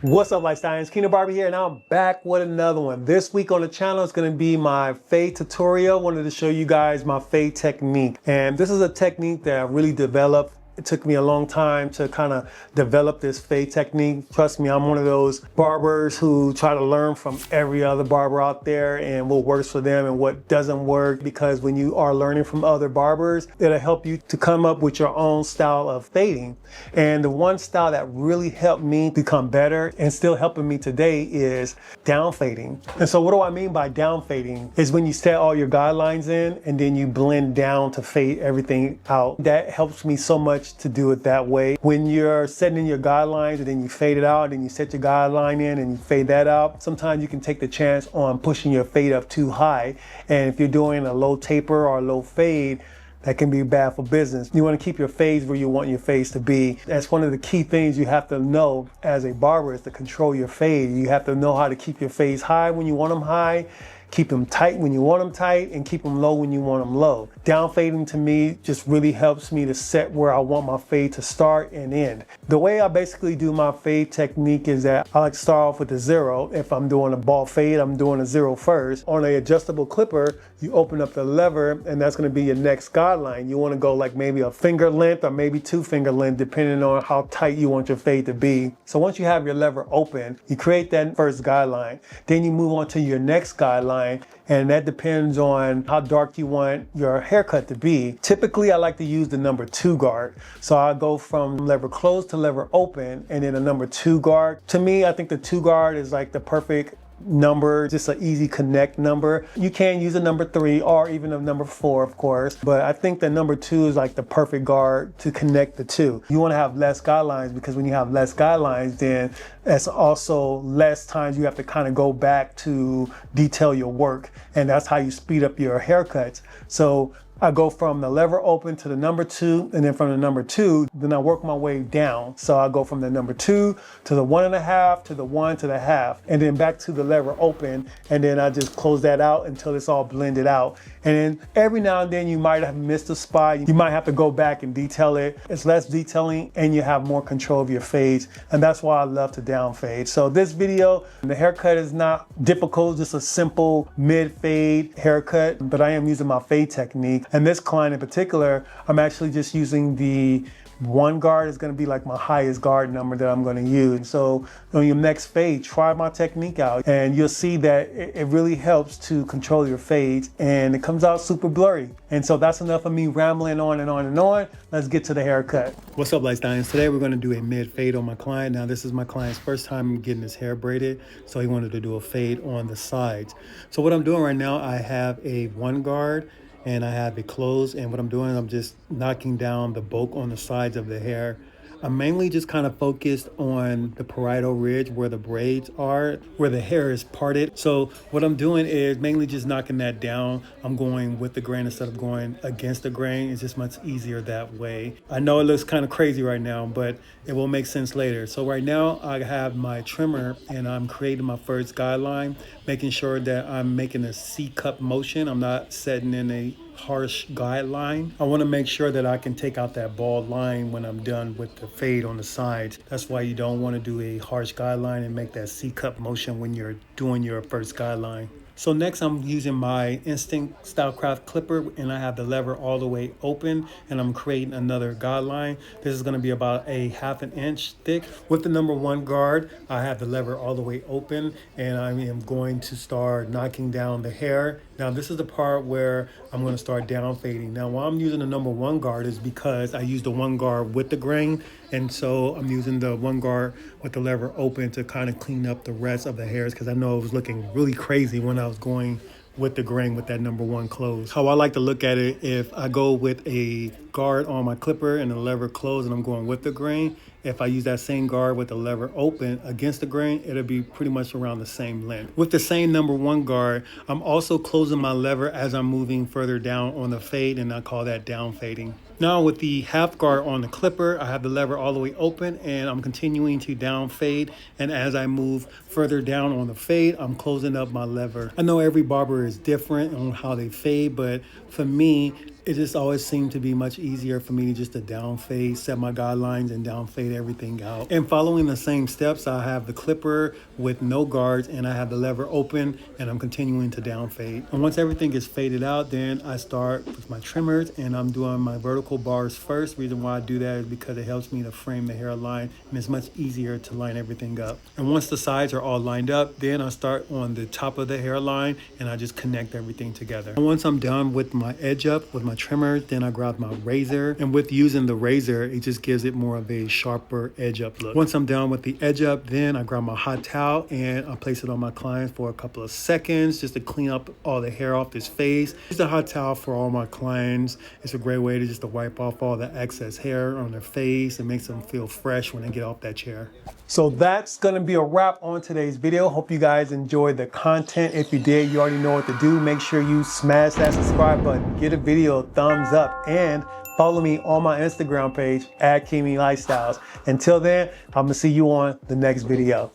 What's up, Lifestyles? Kingdom Barber here, and I'm back with another one. This week on the channel is going to be my fade tutorial. Wanted to show you guys my fade technique, and this is a technique that I really developed. It took me a long time to kind of develop this fade technique. Trust me, I'm one of those barbers who try to learn from every other barber out there and what works for them and what doesn't work, because when you are learning from other barbers, it'll help you to come up with your own style of fading. And the one style that really helped me become better and still helping me today is down fading. And so what do I mean by down fading? Is when you set all your guidelines in and then you blend down to fade everything out. That helps me so much to do it that way. When you're setting in your guidelines and then you fade it out and you set your guideline in and you fade that out, sometimes you can take the chance on pushing your fade up too high. And if you're doing a low taper or a low fade, that can be bad for business. You want to keep your fades where you want your fades to be. That's one of the key things you have to know as a barber, is to control your fade. You have to know how to keep your fades high when you want them high, keep them tight when you want them tight, and keep them low when you want them low. Down fading to me just really helps me to set where I want my fade to start and end. The way I basically do my fade technique is that I like to start off with a zero. If I'm doing a ball fade, I'm doing a zero first. On an adjustable clipper, you open up the lever and that's gonna be your next guideline. You wanna go like maybe a finger length or maybe 2 finger length, depending on how tight you want your fade to be. So once you have your lever open, you create that first guideline. Then you move on to your next guideline, and that depends on how dark you want your haircut to be. Typically, I like to use the number 2 guard. So I go from lever closed to lever open and then a number 2 guard. To me, I think the 2 guard is like the perfect number, just an easy connect number. You can use a number 3 or even a number 4, of course, but I think the number 2 is like the perfect guard to connect the two. You want to have less guidelines, because when you have less guidelines, then that's also less times you have to kind of go back to detail your work, and that's how you speed up your haircuts. So I go from the lever open to the number 2, and then from the number 2, then I work my way down. So I go from the number 2 to the 1.5 to the 1 to the half, and then back to the lever open, and then I just close that out until it's all blended out. And then every now and then you might have missed a spot. You might have to go back and detail it. It's less detailing and you have more control of your fades, and that's why I love to down fade. So this video, the haircut is not difficult, just a simple mid fade haircut, but I am using my fade technique. And this client in particular, I'm actually just using the 1 guard. Is going to be like my highest guard number that I'm going to use. So on your next fade, try my technique out and you'll see that it really helps to control your fades, and it comes out super blurry. And so that's enough of me rambling on and on and on. Let's get to the haircut. What's up, Lifestyles? Today we're going to do a mid fade on my client. Now this is my client's first time getting his hair braided, so he wanted to do a fade on the sides. So what I'm doing right now, I have a 1 guard and I have it closed, and what I'm doing, I'm just knocking down the bulk on the sides of the hair. I'm mainly just kind of focused on the parietal ridge where the braids are, where the hair is parted. So what I'm doing is mainly just knocking that down. I'm going with the grain instead of going against the grain. It's just much easier that way. I know it looks kind of crazy right now, but it will make sense later. So right now I have my trimmer and I'm creating my first guideline, making sure that I'm making a C-cup motion. I'm not setting in a harsh guideline. I want to make sure that I can take out that bald line when I'm done with the fade on the sides. That's why you don't want to do a harsh guideline and make that C-cup motion when you're doing your first guideline. So next I'm using my Instinct Stylecraft clipper, and I have the lever all the way open, and I'm creating another guideline. This is going to be about a 1/2 inch thick. With the number 1 guard, I have the lever all the way open, and I am going to start knocking down the hair. Now this is the part where I'm going to start down fading. Now why I'm using the number 1 guard is because I use the 1 guard with the grain, and so I'm using the 1 guard with the lever open to kind of clean up the rest of the hairs, because I know it was looking really crazy when I was going with the grain with that number 1 closed. How I like to look at it, if I go with a guard on my clipper and the lever closed and I'm going with the grain, if I use that same guard with the lever open against the grain, it'll be pretty much around the same length. With the same number 1 guard, I'm also closing my lever as I'm moving further down on the fade, and I call that down fading. Now with the half guard on the clipper, I have the lever all the way open and I'm continuing to down fade. And as I move further down on the fade, I'm closing up my lever. I know every barber is different on how they fade, but for me, it just always seemed to be much easier for me to down fade, set my guidelines and down fade everything out. And following the same steps, I have the clipper with no guards and I have the lever open and I'm continuing to down fade. And once everything is faded out, then I start with my trimmers and I'm doing my vertical bars first. Reason why I do that is because it helps me to frame the hairline and it's much easier to line everything up. And once the sides are all lined up, then I start on the top of the hairline and I just connect everything together. And once I'm done with my edge up with my trimmer, then I grab my razor, and with using the razor, it just gives it more of a sharper edge up look. Once I'm done with the edge up, then I grab my hot towel and I place it on my client for a couple of seconds just to clean up all the hair off his face. Use the hot towel for all my clients. It's a great way to wipe off all the excess hair on their face and makes them feel fresh when they get off that chair. So that's gonna be a wrap on today's video. Hope you guys enjoyed the content. If you did, you already know what to do. Make sure you smash that subscribe button, give the video a thumbs up, and follow me on my Instagram page at Kingmelifestyles. Until then, I'm gonna see you on the next video.